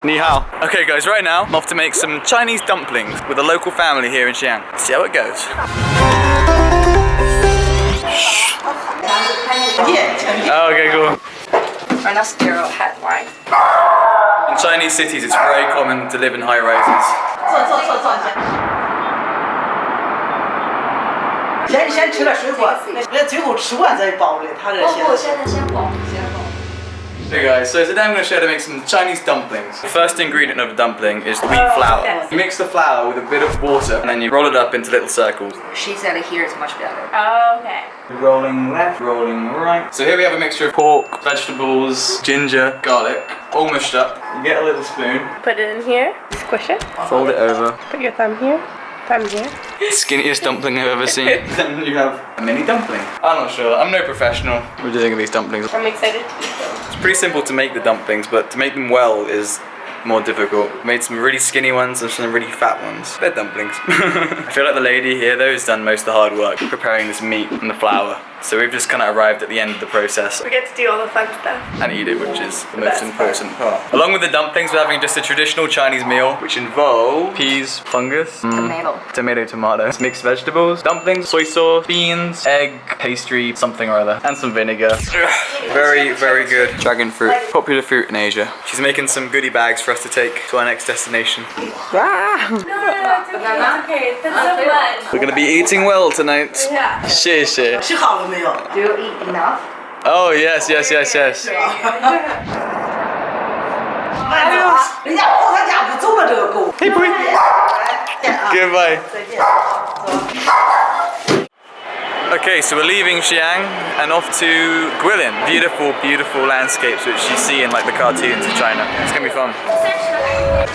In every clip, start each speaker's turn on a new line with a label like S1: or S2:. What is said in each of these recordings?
S1: Ni hao. Okay guys, right now I'm off to make some Chinese dumplings with a local family here in Xi'an. See how it goes. Oh, okay, cool. In Chinese cities, it's very common to live in high rises.
S2: 先吃了水果，那最后吃完再包的，他这先。现在先包。
S1: Hey guys, so today I'm going to show you how to make some Chinese dumplings. The first ingredient of a dumpling is wheat flour. You mix the flour with a bit of water and then you roll it up into little circles.
S3: She said it here is much better.
S4: Oh, okay.
S1: Rolling left, rolling right. So here we have a mixture of pork, vegetables, ginger, garlic, all mushed up. You get a little spoon.
S4: Put it in here, squish it.
S1: Fold it over.
S4: Put your thumb here, thumb here.
S1: Skinniest dumpling I've ever seen. Then you have a mini dumpling. I'm not sure, I'm no professional. What do you think of these dumplings?
S4: I'm excited to eat them.
S1: It's pretty simple to make the dumplings, but to make them well is more difficult. Made some really skinny ones and some really fat ones. They're dumplings. I feel like the lady here though has done most of the hard work preparing this meat and the flour. So we've just kind of arrived at the end of the process.
S4: We get to do all the fun stuff.
S1: And eat it, which is the most important part. Along with the dumplings, we're having just a traditional Chinese meal, which involves peas, fungus, tomato, mixed vegetables, dumplings, soy sauce, beans, egg, pastry, something or other, and some vinegar. Very, very good. Dragon fruit, popular fruit in Asia. She's making some goodie bags for us to take to our next destination.
S4: No, it's okay. It's so much.
S1: We're gonna be eating well tonight.
S4: Yeah.
S1: 谢谢.
S2: Do
S3: you eat enough?
S1: Oh yes.
S2: 人家跑他家不走了这个狗。
S1: Hey boy. Goodbye. Okay, so we're leaving Xi'an and off to Guilin. Beautiful, beautiful landscapes which you see in like the cartoons of China. It's gonna be fun.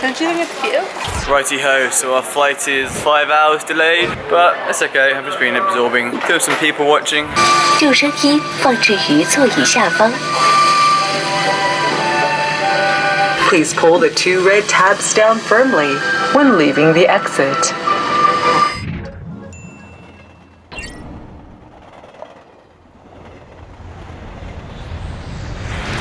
S4: Don't you think it's cute?
S1: Righty ho, so our flight is 5 hours delayed, but it's okay. I've just been absorbing. Could have some people watching.
S5: 救生衣放置于座椅下方。
S6: Please pull the 2 red tabs down firmly when leaving the exit.